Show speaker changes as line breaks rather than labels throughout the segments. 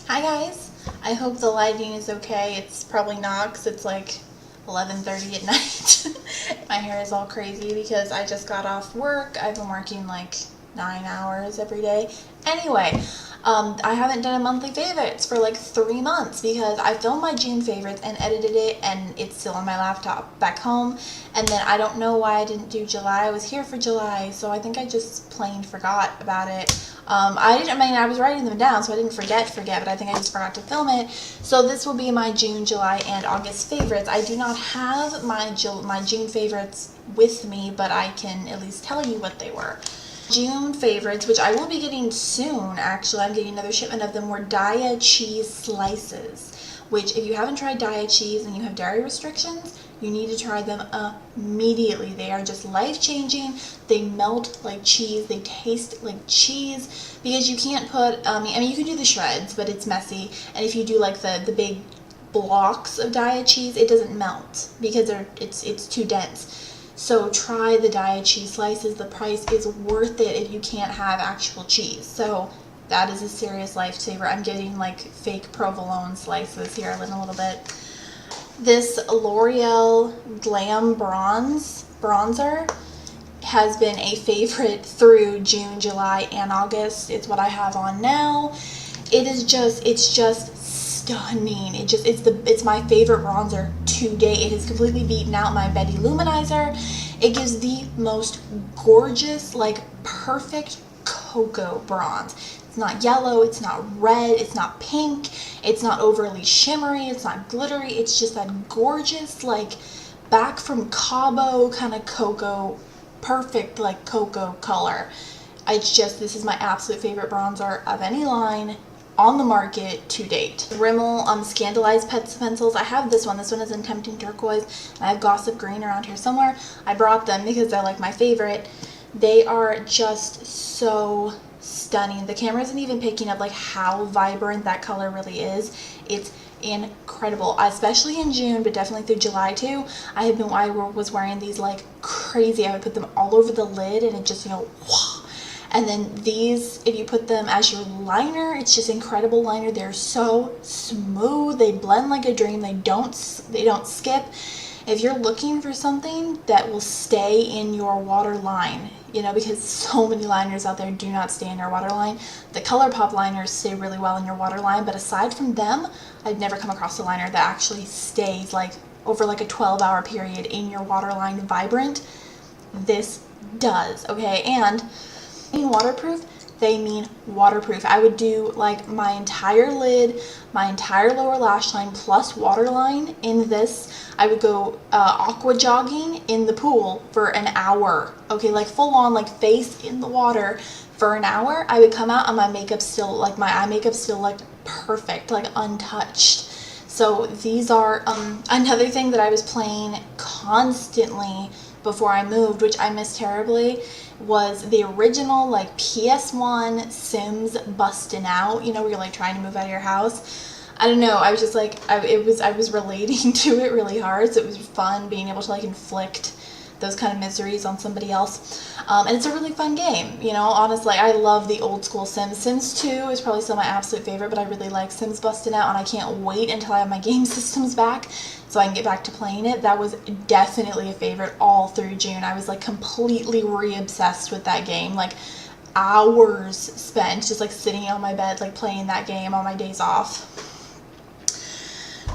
Hi guys, I hope the lighting is okay. It's probably not because it's like 11:30 at night. My hair is all crazy because I just got off work. I've been working like 9 hours every day. Anyway, I haven't done a monthly favorites for like 3 months because I filmed my June favorites and edited it and it's still on my laptop back home. And then I don't know why I didn't do July. I was here for July, so I think I just plain forgot about it. I was writing them down, so I didn't forget, but I think I just forgot to film it. So this will be my June, July, and August favorites. I do not have my June favorites with me, but I can at least tell you what they were. June favorites, which I will be getting soon, actually, I'm getting another shipment of them, were Daiya cheese slices, which if you haven't tried Daiya cheese and you have dairy restrictions, you need to try them immediately. They are just life-changing. They melt like cheese. They taste like cheese because you can't put, you can do the shreds, but it's messy. And if you do like the big blocks of Daiya cheese, it doesn't melt because it's too dense. So try the Daiya cheese slices. The price is worth it if you can't have actual cheese. So that is a serious lifesaver. I'm getting like fake provolone slices here in a little bit. This L'Oreal Glam Bronzer has been a favorite through June, July, and August. It's what I have on now. It's just stunning. It's my favorite bronzer to date. It has completely beaten out my Betty Luminizer. It gives the most gorgeous, like perfect cocoa bronze. It's not yellow, it's not red, it's not pink, it's not overly shimmery, it's not glittery. It's just that gorgeous, like back from Cabo kind of cocoa, perfect like cocoa color. This is my absolute favorite bronzer of any line on the market to date. Rimmel Scandalized Pencils. I have this one. This one is in Tempting Turquoise. I have Gossip Green around here somewhere. I brought them because they're like my favorite. They are just so stunning. The camera isn't even picking up like how vibrant that color really is. It's incredible, especially in June, but definitely through July too. I was wearing these like crazy. I would put them all over the lid and it just, whoa. And then these, if you put them as your liner, it's just incredible liner. They're so smooth. They blend like a dream. They don't skip. If you're looking for something that will stay in your waterline, because so many liners out there do not stay in your waterline. The ColourPop liners stay really well in your waterline, but aside from them, I've never come across a liner that actually stays like over like a 12-hour period in your waterline vibrant. This does, okay? And waterproof, they mean waterproof. I would do like my entire lid, my entire lower lash line plus waterline in this. I would go aqua jogging in the pool for an hour, okay, like full on like face in the water for an hour. I would come out and my eye makeup still like perfect, like untouched. So these are another thing that I was playing constantly before I moved, which I missed terribly, was the original like PS1 Sims Bustin' Out, where you're like trying to move out of your house. I don't know, I was just like, I was relating to it really hard, so it was fun being able to like inflict those kind of miseries on somebody else. And it's a really fun game, honestly. I love the old school Sims. Sims 2 is probably still my absolute favorite, but I really like Sims Bustin' Out, and I can't wait until I have my game systems back so I can get back to playing it. That was definitely a favorite all through June. I was like completely re-obsessed with that game, like hours spent just like sitting on my bed like playing that game on my days off.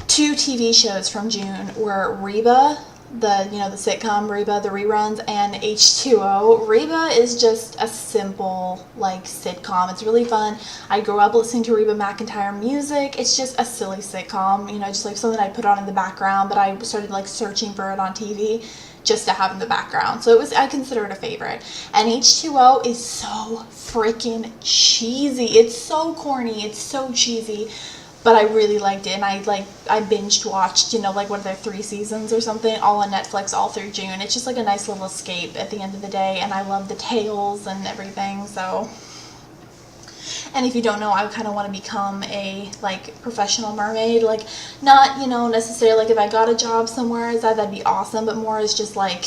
2 TV shows from June were Reba, the sitcom Reba, the reruns, and H2O. Reba is just a simple like sitcom. It's really fun. I grew up listening to Reba McEntire music. It's just a silly sitcom, just like something I put on in the background, but I started like searching for it on TV just to have in the background. So I consider it a favorite. And H2O is so freaking cheesy. It's so corny. It's so cheesy. But I really liked it, and I binged watched, like what are there, 3 seasons or something, all on Netflix all through June. It's just like a nice little escape at the end of the day, and I love the tales and everything, so. And if you don't know, I kind of want to become a like professional mermaid, like not, necessarily like if I got a job somewhere, that'd be awesome, but more as just like,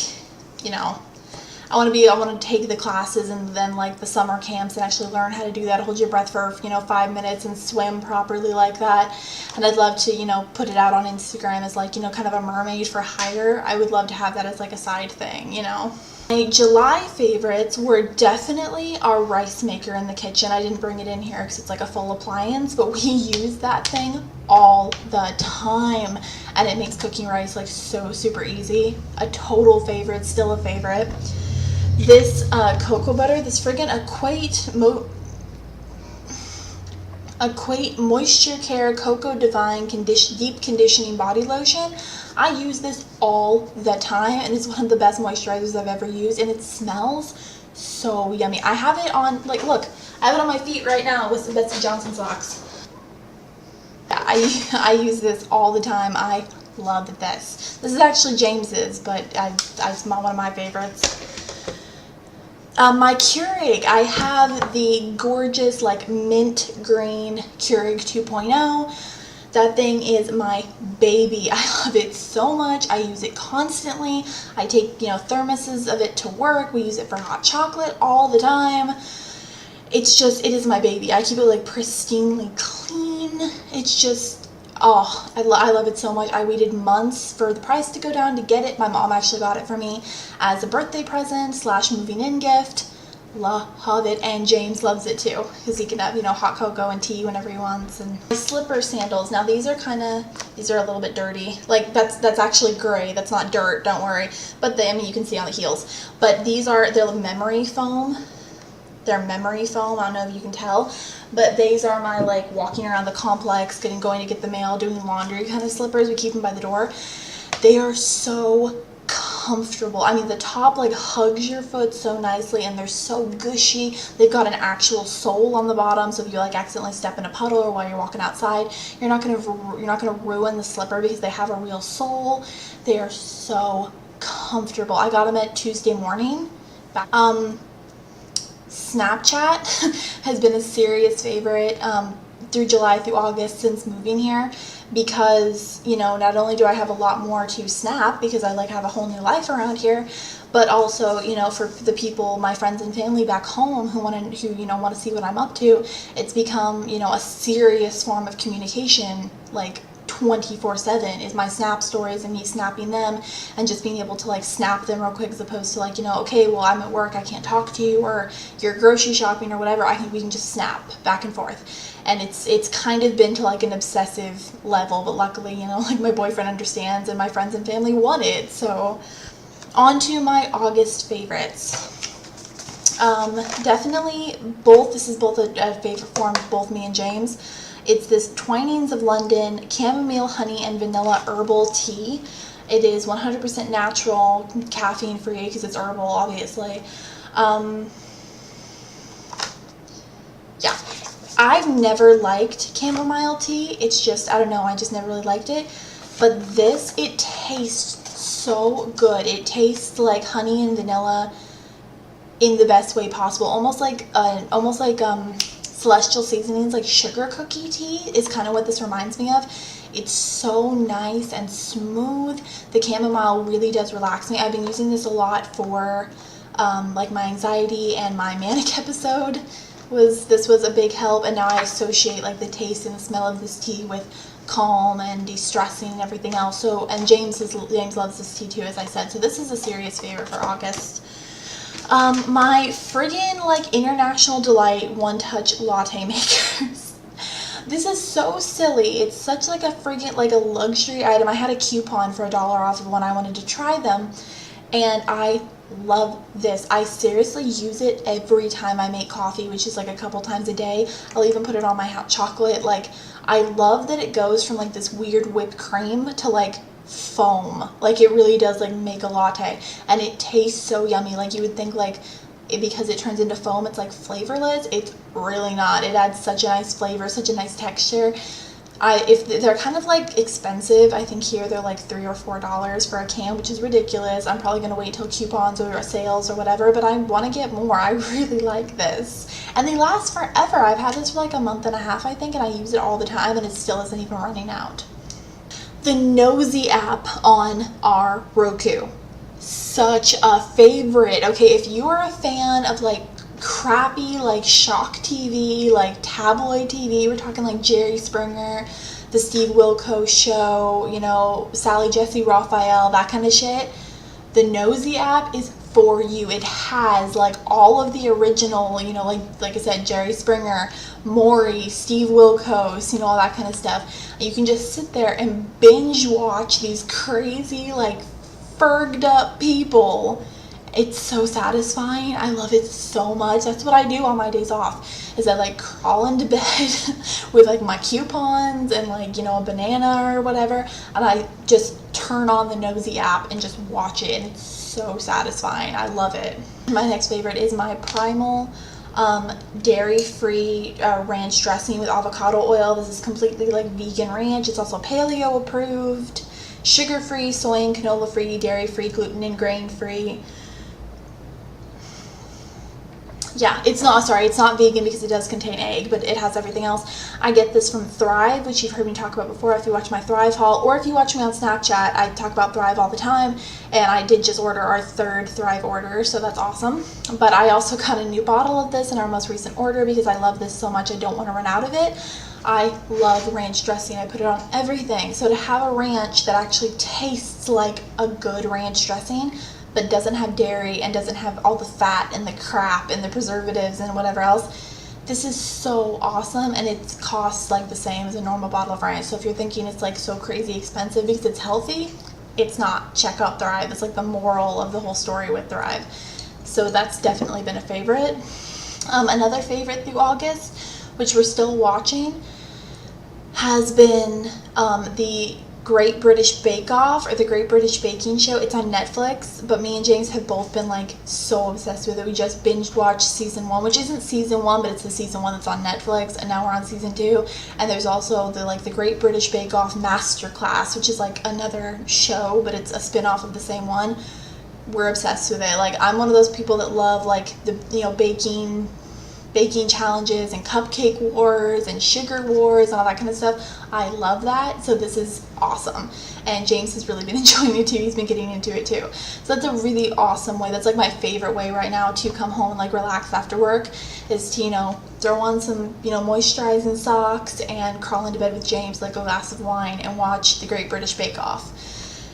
I want to take the classes and then like the summer camps and actually learn how to do that, hold your breath for, 5 minutes and swim properly like that. And I'd love to, put it out on Instagram as like, kind of a mermaid for hire. I would love to have that as like a side thing, My July favorites were definitely our rice maker in the kitchen. I didn't bring it in here because it's like a full appliance, but we use that thing all the time, and it makes cooking rice like so super easy. A total favorite, still a favorite. This cocoa butter, this friggin' Equate Moisture Care Cocoa Divine Deep Conditioning Body Lotion. I use this all the time, and it's one of the best moisturizers I've ever used, and it smells so yummy. I have it on, like, look, I have it on my feet right now with some Betsy Johnson socks. I use this all the time. I love this. This is actually James's, but it's one of my favorites. My Keurig, I have the gorgeous like mint green Keurig 2.0. That thing is my baby. I love it so much. I use it constantly. I take, thermoses of it to work. We use it for hot chocolate all the time. It is my baby. I keep it like pristinely clean. It's just, I love it so much. I waited months for the price to go down to get it. My mom actually got it for me as a birthday present / moving in gift. Love it, and James loves it too because he can have, hot cocoa and tea whenever he wants. And my slipper sandals. Now these are a little bit dirty. Like that's actually gray. That's not dirt. Don't worry. But you can see on the heels. But they're memory foam. They're memory foam. I don't know if you can tell, but these are my like walking around the complex, going to get the mail, doing laundry kind of slippers. We keep them by the door. They are so comfortable. The top like hugs your foot so nicely, and they're so gushy. They've got an actual sole on the bottom, so if you like accidentally step in a puddle or while you're walking outside, you're not gonna ruin the slipper because they have a real sole. They are so comfortable. I got them at Tuesday morning. Snapchat has been a serious favorite through July through August since moving here, because not only do I have a lot more to snap because I have a whole new life around here, but also for the people, my friends and family back home who want to see what I'm up to, it's become a serious form of communication, like 24/7 is my snap stories and me snapping them and just being able to snap them real quick, as opposed to okay, well, I'm at work, I can't talk to you, or you're grocery shopping or whatever, we can just snap back and forth. And it's kind of been to an obsessive level, but luckily my boyfriend understands and my friends and family want it. So on to my August favorites. Definitely this is both a favorite form of both me and James. It's this Twinings of London chamomile, honey, and vanilla herbal tea. It is 100% natural, caffeine free because it's herbal, obviously. Yeah, I've never liked chamomile tea. It's just, I don't know, I just never really liked it. But it tastes so good. It tastes like honey and vanilla in the best way possible. Almost like Celestial Seasonings, like sugar cookie tea is kind of what this reminds me of. It's so nice and smooth. The chamomile really does relax me. I've been using this a lot for my anxiety, and my manic episode this was a big help, and now I associate the taste and the smell of this tea with calm and de-stressing and everything else. So, and James loves this tea too, as I said. So this is a serious favorite for August. My friggin' International Delight One Touch Latte Makers. This is so silly. It's such a friggin' a luxury item. I had a coupon for $1 off of when I wanted to try them, and I love this. I seriously use it every time I make coffee, which is a couple times a day. I'll even put it on my hot chocolate. I love that it goes from this weird whipped cream to foam. It really does make a latte, and it tastes so yummy. You would think because it turns into foam it's flavorless. It's really not. It adds such a nice flavor, such a nice texture. If they're kind of expensive, I think here they're $3 or $4 for a can, which is ridiculous. I'm probably gonna wait till coupons or sales or whatever, but I want to get more. I really like this, and they last forever. I've had this for a month and a half, I think, and I use it all the time, and it still isn't even running out. The Nosy app on our Roku. such a favorite. Okay, if you are a fan of like crappy like shock TV, like tabloid TV, we're talking like Jerry Springer, the Steve Wilkos show, you know, Sally Jesse Raphael, that kind of shit, the Nosy app is for you. It has like all of the original, you know, like I said, Jerry Springer, Maury, Steve Wilkos, you know, all that kind of stuff. You can just sit there and binge watch these crazy like ferged up people. It's so satisfying. I love it so much. That's what I do on my days off, is I like crawl into bed with like my coupons and like, you know, a banana or whatever, and I just turn on the Nosy app and just watch it, and it's so satisfying. I love it. My next favorite is my Primal dairy-free ranch dressing with avocado oil. This is completely like vegan ranch. It's also paleo approved, sugar-free, soy and canola-free, dairy-free, gluten and grain-free. Yeah, it's not vegan because it does contain egg, but it has everything else. I get this from Thrive, which you've heard me talk about before if you watch my Thrive haul, or if you watch me on Snapchat, I talk about Thrive all the time, and I did just order our 3rd Thrive order, so that's awesome. But I also got a new bottle of this in our most recent order because I love this so much I don't want to run out of it. I love ranch dressing. I put it on everything. So to have a ranch that actually tastes like a good ranch dressing, but doesn't have dairy and doesn't have all the fat and the crap and the preservatives and whatever else, this is so awesome, and it costs like the same as a normal bottle of ranch. So if you're thinking it's like so crazy expensive because it's healthy, it's not. Check out Thrive. It's like the moral of the whole story with Thrive. So that's definitely been a favorite. Another favorite through August, which we're still watching, has been the Great British Bake Off, or the Great British Baking Show. It's on Netflix, but me and James have both been like so obsessed with it. We just binge watched season 1, which isn't season 1, but it's the season 1 that's on Netflix, and now we're on season 2. And there's also the Great British Bake Off Masterclass, which is like another show, but it's a spin-off of the same one. We're obsessed with it. Like, I'm one of those people that love like the, you know, baking challenges and cupcake wars and sugar wars and all that kind of stuff. I love that. So this is awesome. And James has really been enjoying it too. He's been getting into it too. So that's a really awesome way. That's like my favorite way right now to come home and like relax after work, is to, you know, throw on some, you know, moisturizing socks and crawl into bed with James, like a glass of wine, and watch the Great British Bake Off.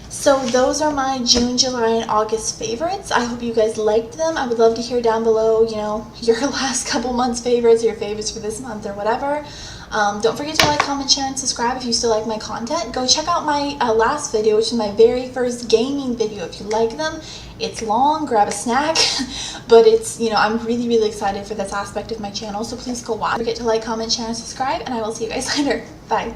So those are my June, July, and August favorites. I hope you guys liked them. I would love to hear down below, you know, your last couple months favorites, or your favorites for this month, or whatever. Don't forget to like, comment, share, and subscribe if you still like my content. Go check out my last video, which is my very first gaming video, if you like them. It's long, grab a snack, but it's, you know, I'm really, really excited for this aspect of my channel, so please go watch. Don't forget to like, comment, share, and subscribe, and I will see you guys later. Bye.